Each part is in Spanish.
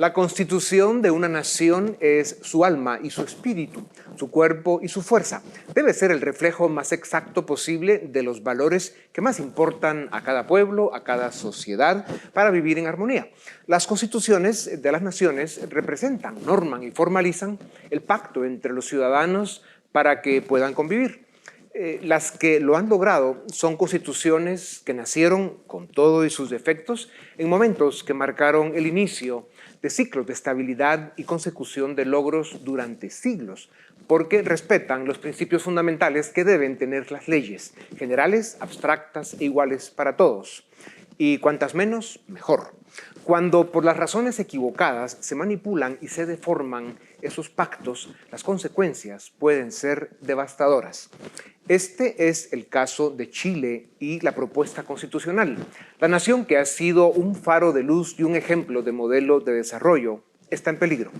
La constitución de una nación es su alma y su espíritu, su cuerpo y su fuerza. Debe ser el reflejo más exacto posible de los valores que más importan a cada pueblo, a cada sociedad, para vivir en armonía. Las constituciones de las naciones representan, norman y formalizan el pacto entre los ciudadanos para que puedan convivir. Las que lo han logrado son constituciones que nacieron con todo y sus defectos en momentos que marcaron el inicio de ciclos de estabilidad y consecución de logros durante siglos, porque respetan los principios fundamentales que deben tener las leyes, generales, abstractas e iguales para todos. Y cuantas menos, mejor. Cuando por las razones equivocadas se manipulan y se deforman esos pactos, las consecuencias pueden ser devastadoras. Este es el caso de Chile y la propuesta constitucional. La nación que ha sido un faro de luz y un ejemplo de modelo de desarrollo está en peligro.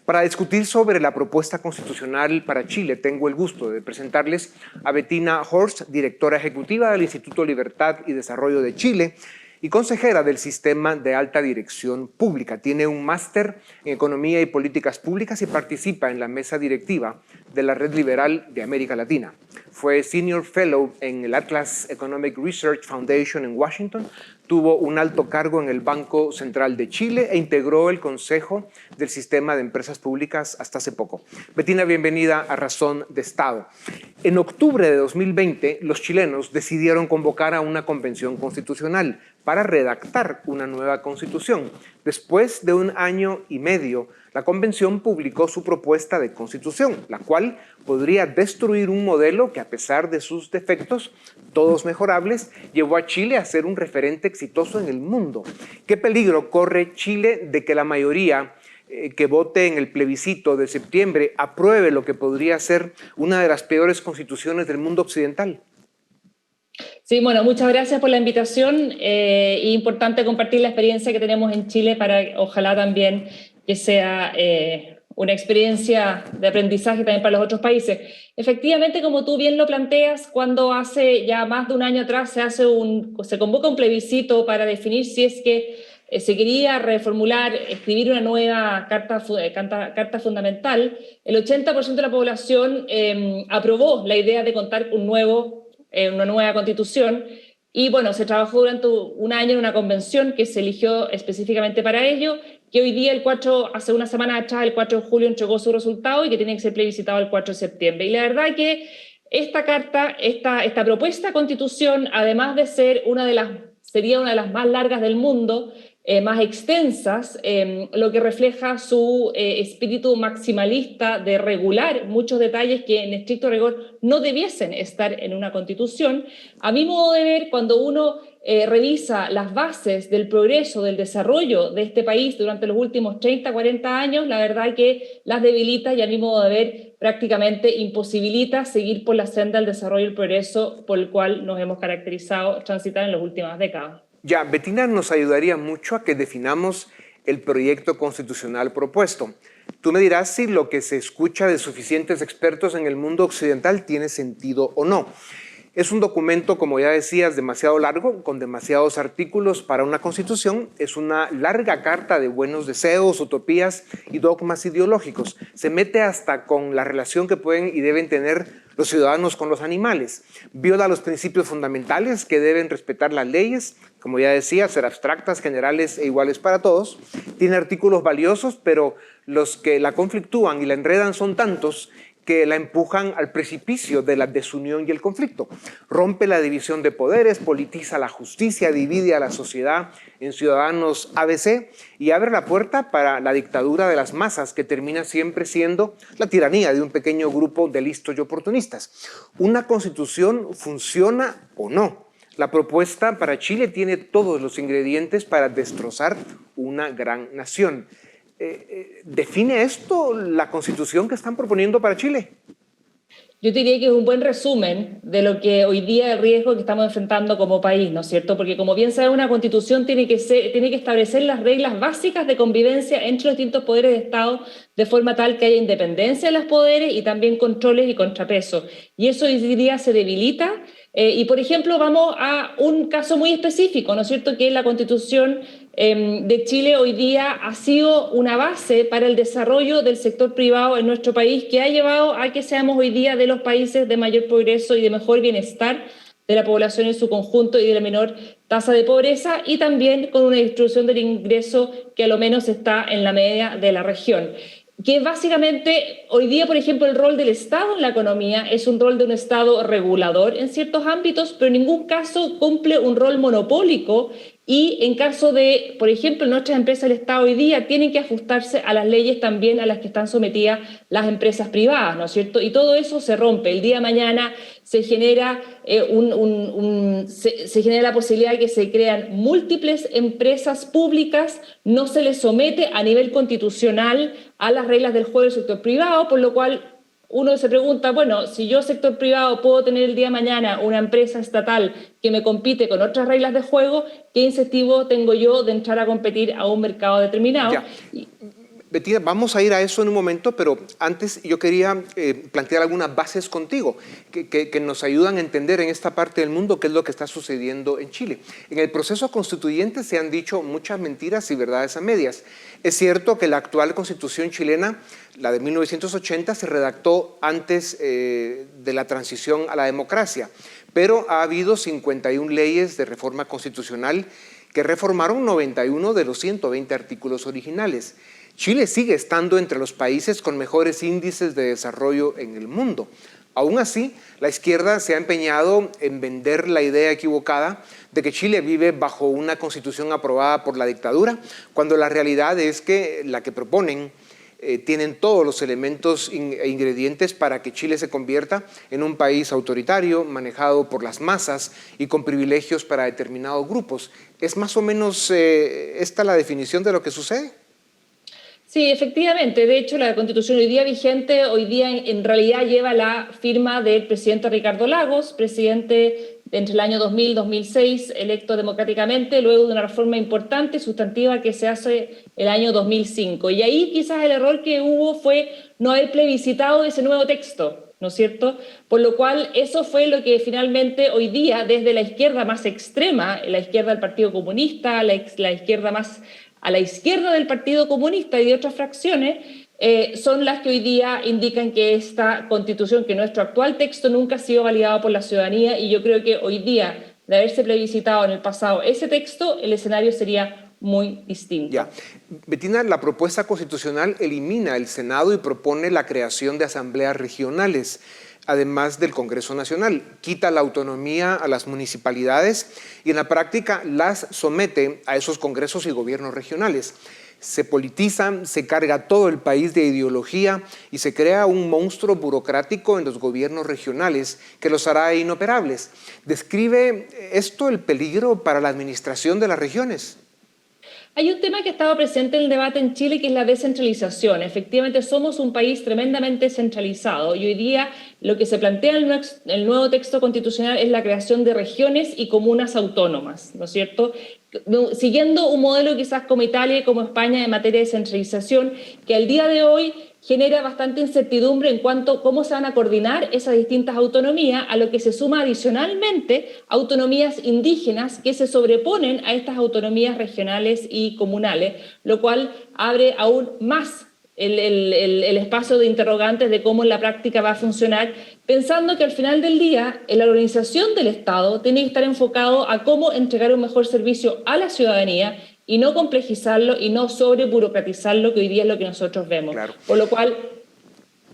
Para discutir sobre la propuesta constitucional para Chile, tengo el gusto de presentarles a Bettina Horst, directora ejecutiva del Instituto Libertad y Desarrollo de Chile y consejera del Sistema de Alta Dirección Pública. Tiene un máster en Economía y Políticas Públicas y participa en la mesa directiva de la Red Liberal de América Latina. Fue Senior Fellow en el Atlas Economic Research Foundation en Washington, tuvo un alto cargo en el Banco Central de Chile e integró el Consejo del Sistema de Empresas Públicas hasta hace poco. Bettina, bienvenida a Razón de Estado. En octubre de 2020, los chilenos decidieron convocar a una convención constitucional para redactar una nueva constitución. Después de un año y medio, la convención publicó su propuesta de constitución, la cual podría destruir un modelo que, a pesar de sus defectos, todos mejorables, llevó a Chile a ser un referente exitoso en el mundo. ¿Qué peligro corre Chile de que la mayoría que vote en el plebiscito de septiembre apruebe lo que podría ser una de las peores constituciones del mundo occidental? Sí, bueno, muchas gracias por la invitación. Importante compartir la experiencia que tenemos en Chile para, ojalá también, que sea una experiencia de aprendizaje también para los otros países. Efectivamente, como tú bien lo planteas, cuando hace ya más de un año atrás se convoca un plebiscito para definir si es que se quería reformular, escribir una nueva carta fundamental, el 80% de la población aprobó la idea de contar una nueva constitución, y bueno, se trabajó durante un año en una convención que se eligió específicamente para ello, que hoy día, hace una semana atrás, el 4 de julio, entregó su resultado y que tiene que ser plebiscitado el 4 de septiembre. Y la verdad que esta propuesta de constitución, además de ser sería una de las más largas del mundo, más extensas, lo que refleja su espíritu maximalista de regular muchos detalles que en estricto rigor no debiesen estar en una constitución. A mi modo de ver, cuando uno revisa las bases del progreso, del desarrollo de este país durante los últimos 30, 40 años, la verdad que las debilita y a mi modo de ver prácticamente imposibilita seguir por la senda del desarrollo y el progreso por el cual nos hemos caracterizado transitar en las últimas décadas. Ya, Bettina nos ayudaría mucho a que definamos el proyecto constitucional propuesto. Tú me dirás si lo que se escucha de suficientes expertos en el mundo occidental tiene sentido o no. Es un documento, como ya decías, demasiado largo, con demasiados artículos para una constitución. Es una larga carta de buenos deseos, utopías y dogmas ideológicos. Se mete hasta con la relación que pueden y deben tener los ciudadanos con los animales. Viola los principios fundamentales que deben respetar las leyes, como ya decía, ser abstractas, generales e iguales para todos. Tiene artículos valiosos, pero los que la conflictúan y la enredan son tantos que la empujan al precipicio de la desunión y el conflicto. Rompe la división de poderes, politiza la justicia, divide a la sociedad en ciudadanos ABC y abre la puerta para la dictadura de las masas, que termina siempre siendo la tiranía de un pequeño grupo de listos y oportunistas. ¿Una constitución funciona o no? La propuesta para Chile tiene todos los ingredientes para destrozar una gran nación. ¿Define esto la constitución que están proponiendo para Chile? Yo diría que es un buen resumen de lo que hoy día el riesgo que estamos enfrentando como país, ¿no es cierto? Porque como bien sabe, una constitución tiene que establecer las reglas básicas de convivencia entre los distintos poderes de Estado de forma tal que haya independencia de los poderes y también controles y contrapesos. Y eso hoy día se debilita Y, por ejemplo, vamos a un caso muy específico, ¿no es cierto?, que la Constitución de Chile hoy día ha sido una base para el desarrollo del sector privado en nuestro país, que ha llevado a que seamos hoy día de los países de mayor progreso y de mejor bienestar de la población en su conjunto y de la menor tasa de pobreza, y también con una distribución del ingreso que a lo menos está en la media de la región. Que básicamente hoy día, por ejemplo, el rol del Estado en la economía es un rol de un Estado regulador en ciertos ámbitos, pero en ningún caso cumple un rol monopólico, y en caso de, por ejemplo, nuestras empresas del Estado hoy día tienen que ajustarse a las leyes también a las que están sometidas las empresas privadas, ¿no es cierto? Y todo eso se rompe. El día de mañana se genera, se genera la posibilidad de que se crean múltiples empresas públicas, no se les somete a nivel constitucional a las reglas del juego del sector privado, por lo cual uno se pregunta, bueno, si yo sector privado puedo tener el día de mañana una empresa estatal que me compite con otras reglas de juego, ¿qué incentivo tengo yo de entrar a competir a un mercado determinado? Ya. Bettina, vamos a ir a eso en un momento, pero antes yo quería plantear algunas bases contigo que nos ayudan a entender en esta parte del mundo qué es lo que está sucediendo en Chile. En el proceso constituyente se han dicho muchas mentiras y verdades a medias. Es cierto que la actual constitución chilena, la de 1980, se redactó antes de la transición a la democracia, pero ha habido 51 leyes de reforma constitucional que reformaron 91 de los 120 artículos originales. Chile sigue estando entre los países con mejores índices de desarrollo en el mundo. Aún así, la izquierda se ha empeñado en vender la idea equivocada de que Chile vive bajo una constitución aprobada por la dictadura, cuando la realidad es que la que proponen tienen todos los elementos e ingredientes para que Chile se convierta en un país autoritario, manejado por las masas y con privilegios para determinados grupos. ¿Es más o menos esta la definición de lo que sucede? Sí, efectivamente. De hecho, la Constitución hoy día vigente, hoy día en realidad lleva la firma del presidente Ricardo Lagos, presidente entre el año 2000 y 2006, electo democráticamente, luego de una reforma importante y sustantiva que se hace el año 2005. Y ahí quizás el error que hubo fue no haber plebiscitado ese nuevo texto, ¿no es cierto? Por lo cual eso fue lo que finalmente hoy día, desde la izquierda más extrema, la izquierda del Partido Comunista, la izquierda más a la izquierda del Partido Comunista y de otras fracciones, son las que hoy día indican que esta Constitución, que nuestro actual texto nunca ha sido validado por la ciudadanía, y yo creo que hoy día, de haberse plebiscitado en el pasado ese texto, el escenario sería muy distinto. Ya. Bettina, la propuesta constitucional elimina el Senado y propone la creación de asambleas regionales, además del Congreso Nacional. Quita la autonomía a las municipalidades y en la práctica las somete a esos congresos y gobiernos regionales. Se politiza, se carga todo el país de ideología y se crea un monstruo burocrático en los gobiernos regionales que los hará inoperables. ¿Describe esto el peligro para la administración de las regiones? Hay un tema que ha estado presente en el debate en Chile, que es la descentralización. Efectivamente, somos un país tremendamente centralizado y hoy día lo que se plantea en el nuevo texto constitucional es la creación de regiones y comunas autónomas, ¿no es cierto? Siguiendo un modelo quizás como Italia y como España en materia de descentralización, que al día de hoy genera bastante incertidumbre en cuanto a cómo se van a coordinar esas distintas autonomías, a lo que se suma adicionalmente autonomías indígenas que se sobreponen a estas autonomías regionales y comunales, lo cual abre aún más el espacio de interrogantes de cómo en la práctica va a funcionar, pensando que al final del día la organización del Estado tiene que estar enfocado a cómo entregar un mejor servicio a la ciudadanía y no complejizarlo y no sobreburocratizarlo, que hoy día es lo que nosotros vemos. Claro. Por lo cual,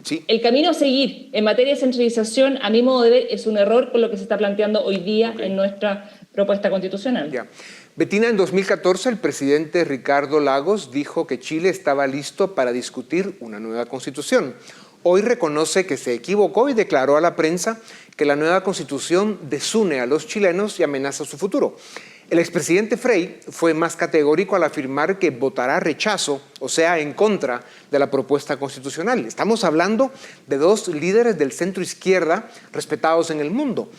sí, el camino a seguir en materia de centralización, a mi modo de ver, es un error con lo que se está planteando hoy día en nuestra propuesta constitucional. Ya. Bettina, en 2014 el presidente Ricardo Lagos dijo que Chile estaba listo para discutir una nueva constitución. Hoy reconoce que se equivocó y declaró a la prensa que la nueva constitución desune a los chilenos y amenaza su futuro. El expresidente Frei fue más categórico al afirmar que votará rechazo, o sea, en contra de la propuesta constitucional. Estamos hablando de dos líderes del centro izquierda respetados en el mundo.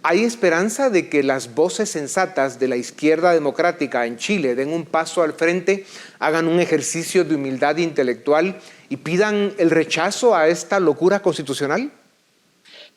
¿Hay esperanza de que las voces sensatas de la izquierda democrática en Chile den un paso al frente, hagan un ejercicio de humildad intelectual y pidan el rechazo a esta locura constitucional?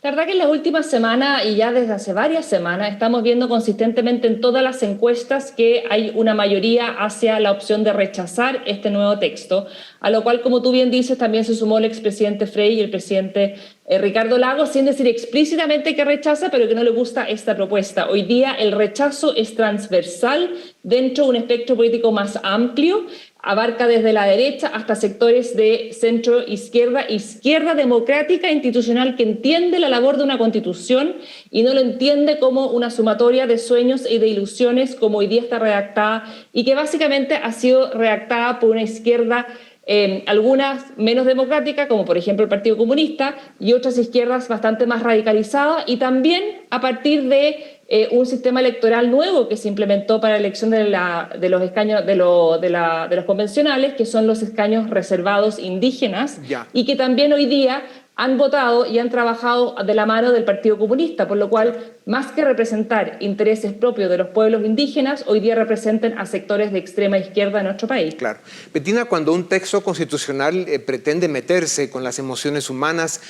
La verdad que en las últimas semanas y ya desde hace varias semanas estamos viendo consistentemente en todas las encuestas que hay una mayoría hacia la opción de rechazar este nuevo texto, a lo cual, como tú bien dices, también se sumó el expresidente Frei y el presidente Ricardo Lagos, sin decir explícitamente que rechaza, pero que no le gusta esta propuesta. Hoy día el rechazo es transversal dentro de un espectro político más amplio, abarca desde la derecha hasta sectores de centro-izquierda, izquierda democrática e institucional que entiende la labor de una constitución y no lo entiende como una sumatoria de sueños y de ilusiones como hoy día está redactada y que básicamente ha sido redactada por una izquierda algunas menos democráticas, como por ejemplo el Partido Comunista, y otras izquierdas bastante más radicalizadas, y también a partir de un sistema electoral nuevo que se implementó para la elección de los escaños de los convencionales, que son los escaños reservados indígenas, y que también hoy día han votado y han trabajado de la mano del Partido Comunista, por lo cual, más que representar intereses propios de los pueblos indígenas, hoy día representan a sectores de extrema izquierda en nuestro país. Claro. Bettina, cuando un texto constitucional pretende meterse con las emociones humanas,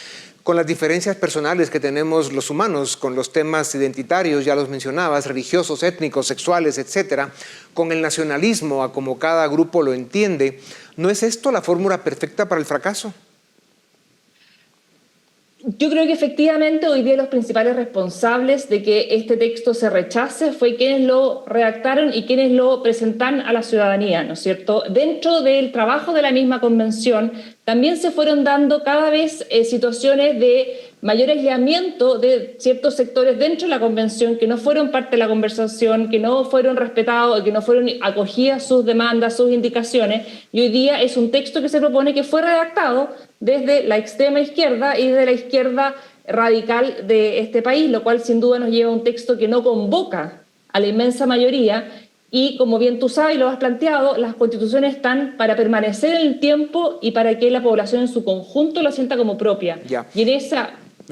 con las diferencias personales que tenemos los humanos, con los temas identitarios, ya los mencionabas, religiosos, étnicos, sexuales, etcétera, con el nacionalismo, a como cada grupo lo entiende, ¿no es esto la fórmula perfecta para el fracaso? Yo creo que efectivamente hoy día los principales responsables de que este texto se rechace fue quienes lo redactaron y quienes lo presentan a la ciudadanía, ¿no es cierto? Dentro del trabajo de la misma convención también se fueron dando cada vez situaciones de mayor aislamiento de ciertos sectores dentro de la convención que no fueron parte de la conversación, que no fueron respetados, que no fueron acogidas sus demandas, sus indicaciones, y hoy día es un texto que se propone que fue redactado desde la extrema izquierda y desde la izquierda radical de este país, lo cual sin duda nos lleva a un texto que no convoca a la inmensa mayoría. Y como bien tú sabes y lo has planteado, las constituciones están para permanecer en el tiempo y para que la población en su conjunto lo sienta como propia. Y en ese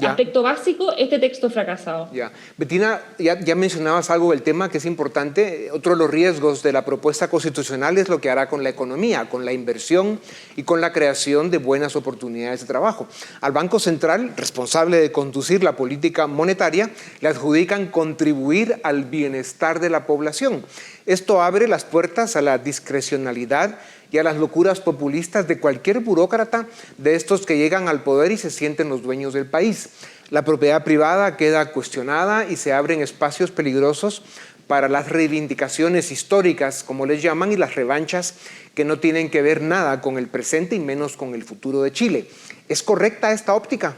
aspecto básico, este texto fracasado. Bettina, ya mencionabas algo del tema que es importante. Otro de los riesgos de la propuesta constitucional es lo que hará con la economía, con la inversión y con la creación de buenas oportunidades de trabajo. Al Banco Central, responsable de conducir la política monetaria, le adjudican contribuir al bienestar de la población. Esto abre las puertas a la discrecionalidad y a las locuras populistas de cualquier burócrata de estos que llegan al poder y se sienten los dueños del país. La propiedad privada queda cuestionada y se abren espacios peligrosos para las reivindicaciones históricas, como les llaman, y las revanchas que no tienen que ver nada con el presente y menos con el futuro de Chile. ¿Es correcta esta óptica?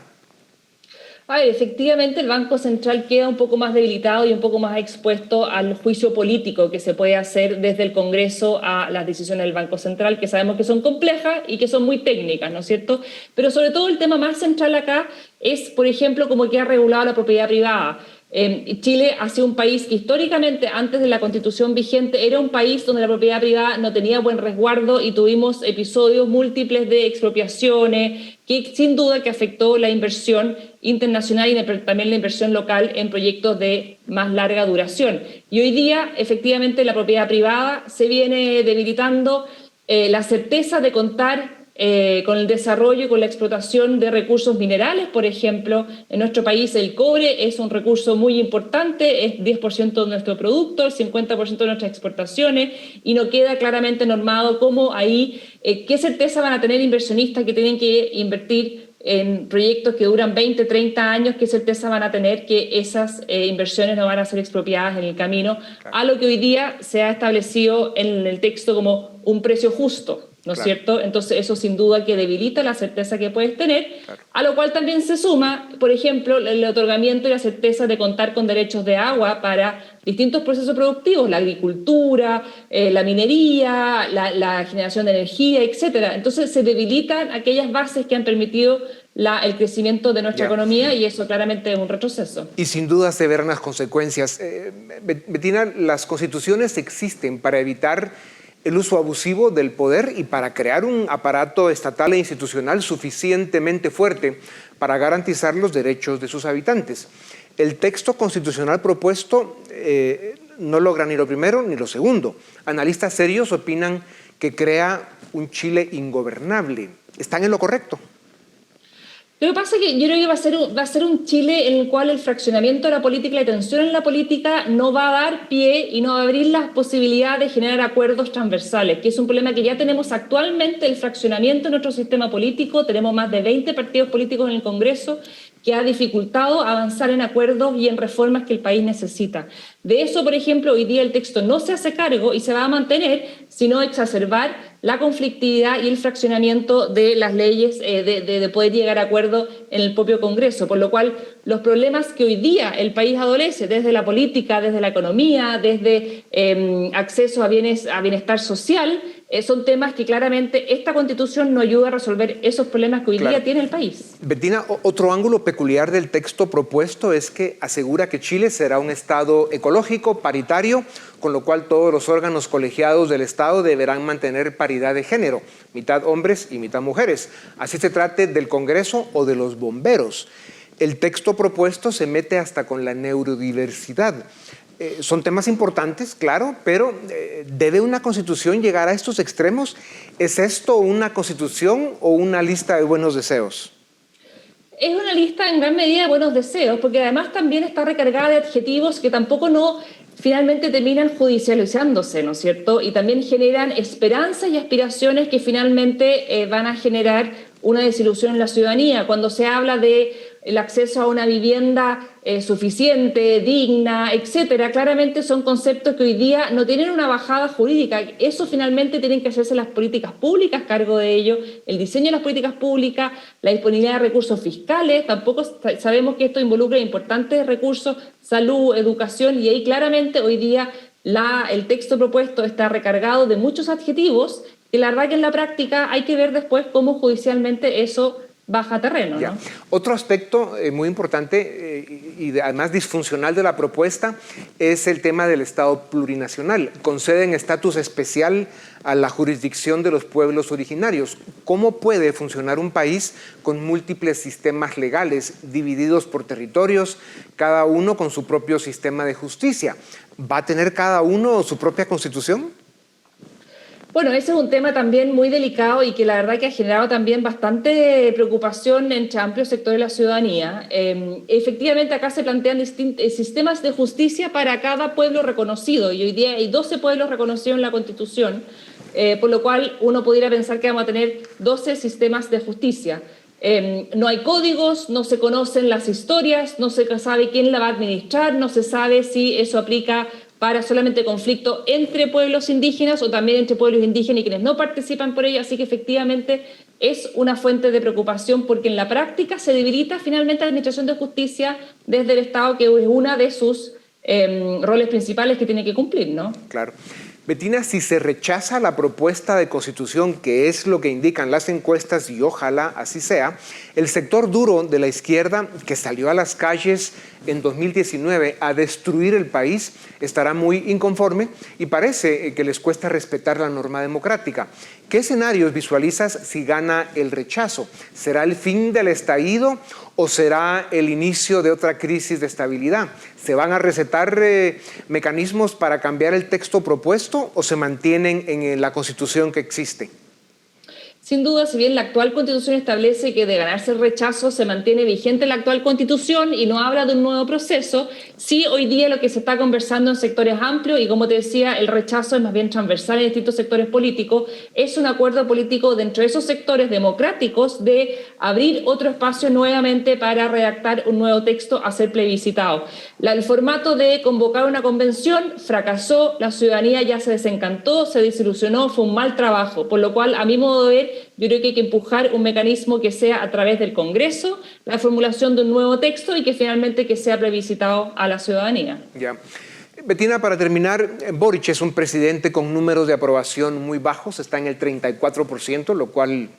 Efectivamente, el Banco Central queda un poco más debilitado y un poco más expuesto al juicio político que se puede hacer desde el Congreso a las decisiones del Banco Central, que sabemos que son complejas y que son muy técnicas, ¿no es cierto? Pero sobre todo el tema más central acá es, por ejemplo, cómo queda regulada la propiedad privada. Chile ha sido un país que históricamente, antes de la Constitución vigente, era un país donde la propiedad privada no tenía buen resguardo y tuvimos episodios múltiples de expropiaciones que sin duda que afectó la inversión internacional y también la inversión local en proyectos de más larga duración. Y hoy día, efectivamente, la propiedad privada se viene debilitando, la certeza de contar con el desarrollo y con la explotación de recursos minerales, por ejemplo. En nuestro país el cobre es un recurso muy importante, es 10% de nuestro producto, el 50% de nuestras exportaciones, y no queda claramente normado cómo ahí, qué certeza van a tener inversionistas que tienen que invertir en proyectos que duran 20, 30 años, qué certeza van a tener que esas inversiones no van a ser expropiadas en el camino, a lo que hoy día se ha establecido en el texto como un precio justo. ¿No es cierto? Entonces eso sin duda que debilita la certeza que puedes tener, a lo cual también se suma, por ejemplo, el otorgamiento y la certeza de contar con derechos de agua para distintos procesos productivos, la agricultura, la minería, la generación de energía, etcétera. Entonces se debilitan aquellas bases que han permitido el crecimiento de nuestra economía y eso claramente es un retroceso. Y sin duda se verán las consecuencias. Bettina, las constituciones existen para evitar el uso abusivo del poder y para crear un aparato estatal e institucional suficientemente fuerte para garantizar los derechos de sus habitantes. El texto constitucional propuesto no logra ni lo primero ni lo segundo. Analistas serios opinan que crea un Chile ingobernable. ¿Están en lo correcto? Lo que pasa es que yo creo que va a ser un Chile en el cual el fraccionamiento de la política y la tensión en la política no va a dar pie y no va a abrir las posibilidades de generar acuerdos transversales, que es un problema que ya tenemos actualmente, el fraccionamiento en nuestro sistema político. Tenemos más de 20 partidos políticos en el Congreso, que ha dificultado avanzar en acuerdos y en reformas que el país necesita. De eso, por ejemplo, hoy día el texto no se hace cargo y se va a mantener, sino exacerbar la conflictividad y el fraccionamiento de las leyes, de poder llegar a acuerdo en el propio Congreso, por lo cual los problemas que hoy día el país adolece, desde la política, desde la economía, desde acceso a bienestar social, son temas que claramente esta Constitución no ayuda a resolver esos problemas que hoy día tiene el país. Bettina, otro ángulo peculiar del texto propuesto es que asegura que Chile será un Estado ecológico, paritario, con lo cual todos los órganos colegiados del Estado deberán mantener paridad de género, mitad hombres y mitad mujeres, así se trate del Congreso o de los bomberos. El texto propuesto se mete hasta con la neurodiversidad. Son temas importantes, claro, pero ¿debe una constitución llegar a estos extremos? ¿Es esto una constitución o una lista de buenos deseos? Es una lista en gran medida de buenos deseos, porque además también está recargada de adjetivos que tampoco finalmente terminan judicializándose, ¿no es cierto? Y también generan esperanzas y aspiraciones que finalmente van a generar una desilusión en la ciudadanía. Cuando se habla de el acceso a una vivienda suficiente, digna, etcétera, claramente son conceptos que hoy día no tienen una bajada jurídica. Eso finalmente tienen que hacerse las políticas públicas cargo de ello, el diseño de las políticas públicas, la disponibilidad de recursos fiscales. Tampoco sabemos que esto involucra importantes recursos, salud, educación, y ahí claramente hoy día el texto propuesto está recargado de muchos adjetivos que la verdad que en la práctica hay que ver después cómo judicialmente eso baja terreno, ¿no? Otro aspecto muy importante y además disfuncional de la propuesta es el tema del Estado plurinacional. Conceden estatus especial a la jurisdicción de los pueblos originarios. ¿Cómo puede funcionar un país con múltiples sistemas legales divididos por territorios, cada uno con su propio sistema de justicia? ¿Va a tener cada uno su propia constitución? Bueno, ese es un tema también muy delicado y que la verdad que ha generado también bastante preocupación entre amplios sectores de la ciudadanía. Efectivamente, acá se plantean sistemas de justicia para cada pueblo reconocido, y hoy día hay 12 pueblos reconocidos en la Constitución, por lo cual uno pudiera pensar que vamos a tener 12 sistemas de justicia. No hay códigos, no se conocen las historias, no se sabe quién la va a administrar, no se sabe si eso aplica para solamente conflicto entre pueblos indígenas o también entre pueblos indígenas y quienes no participan por ello. Así que efectivamente es una fuente de preocupación, porque en la práctica se debilita finalmente la administración de justicia desde el Estado, que es una de sus roles principales que tiene que cumplir, ¿no? Claro. Bettina, si se rechaza la propuesta de constitución, que es lo que indican las encuestas y ojalá así sea, el sector duro de la izquierda que salió a las calles en 2019 a destruir el país estará muy inconforme y parece que les cuesta respetar la norma democrática. ¿Qué escenarios visualizas si gana el rechazo? ¿Será el fin del estallido o será el inicio de otra crisis de estabilidad? ¿Se van a recetar mecanismos para cambiar el texto propuesto o se mantienen en la Constitución que existe? Sin duda, si bien la actual Constitución establece que de ganarse el rechazo se mantiene vigente la actual Constitución y no habla de un nuevo proceso, sí hoy día lo que se está conversando en sectores amplios, y como te decía, el rechazo es más bien transversal en distintos sectores políticos, es un acuerdo político dentro de esos sectores democráticos de abrir otro espacio nuevamente para redactar un nuevo texto a ser plebiscitado. El formato de convocar una convención fracasó, la ciudadanía ya se desencantó, se desilusionó, fue un mal trabajo, por lo cual, a mi modo de ver, yo creo que hay que empujar un mecanismo que sea a través del Congreso, la formulación de un nuevo texto y que finalmente que sea plebiscitado a la ciudadanía. Ya. Bettina, para terminar, Boric es un presidente con números de aprobación muy bajos, está en el 34%, lo cual,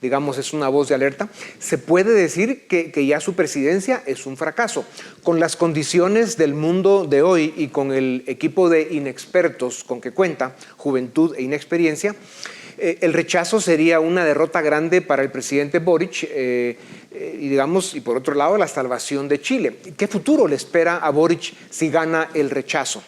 digamos, es una voz de alerta. Se puede decir que ya su presidencia es un fracaso. Con las condiciones del mundo de hoy y con el equipo de inexpertos con que cuenta, juventud e inexperiencia, el rechazo sería una derrota grande para el presidente Boric y por otro lado la salvación de Chile. ¿Qué futuro le espera a Boric si gana el rechazo?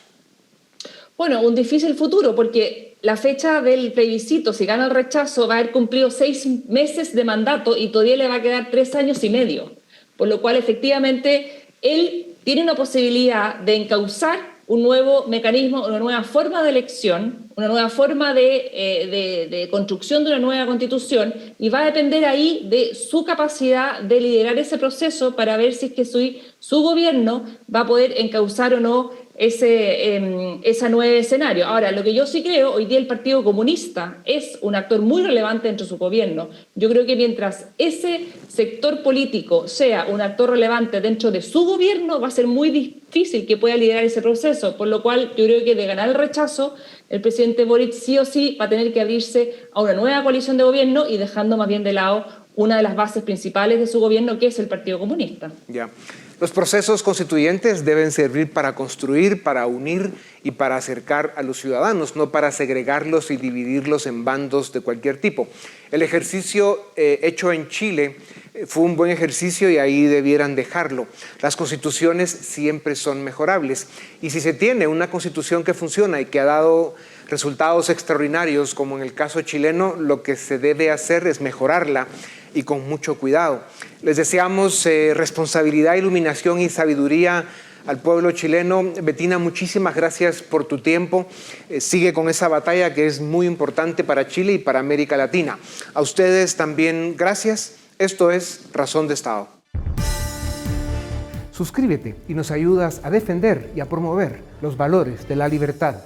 Bueno, un difícil futuro, porque la fecha del plebiscito, si gana el rechazo, va a haber cumplido 6 meses de mandato y todavía le va a quedar 3 años y medio. Por lo cual, efectivamente, él tiene una posibilidad de encauzar un nuevo mecanismo, una nueva forma de elección, una nueva forma de construcción de una nueva constitución, y va a depender ahí de su capacidad de liderar ese proceso para ver si es que su gobierno va a poder encauzar o no ese nuevo escenario. Ahora, lo que yo sí creo, hoy día el Partido Comunista es un actor muy relevante dentro de su gobierno. Yo creo que mientras ese sector político sea un actor relevante dentro de su gobierno, va a ser muy difícil que pueda liderar ese proceso, por lo cual yo creo que de ganar el rechazo, el presidente Boric sí o sí va a tener que abrirse a una nueva coalición de gobierno y dejando más bien de lado una de las bases principales de su gobierno, que es el Partido Comunista. Ya. Los procesos constituyentes deben servir para construir, para unir y para acercar a los ciudadanos, no para segregarlos y dividirlos en bandos de cualquier tipo. El ejercicio hecho en Chile fue un buen ejercicio y ahí debieran dejarlo. Las constituciones siempre son mejorables y si se tiene una constitución que funciona y que ha dado resultados extraordinarios, como en el caso chileno, lo que se debe hacer es mejorarla y con mucho cuidado. Les deseamos responsabilidad, iluminación y sabiduría al pueblo chileno. Bettina, muchísimas gracias por tu tiempo. Sigue con esa batalla que es muy importante para Chile y para América Latina. A ustedes también gracias. Esto es Razón de Estado. Suscríbete y nos ayudas a defender y a promover los valores de la libertad,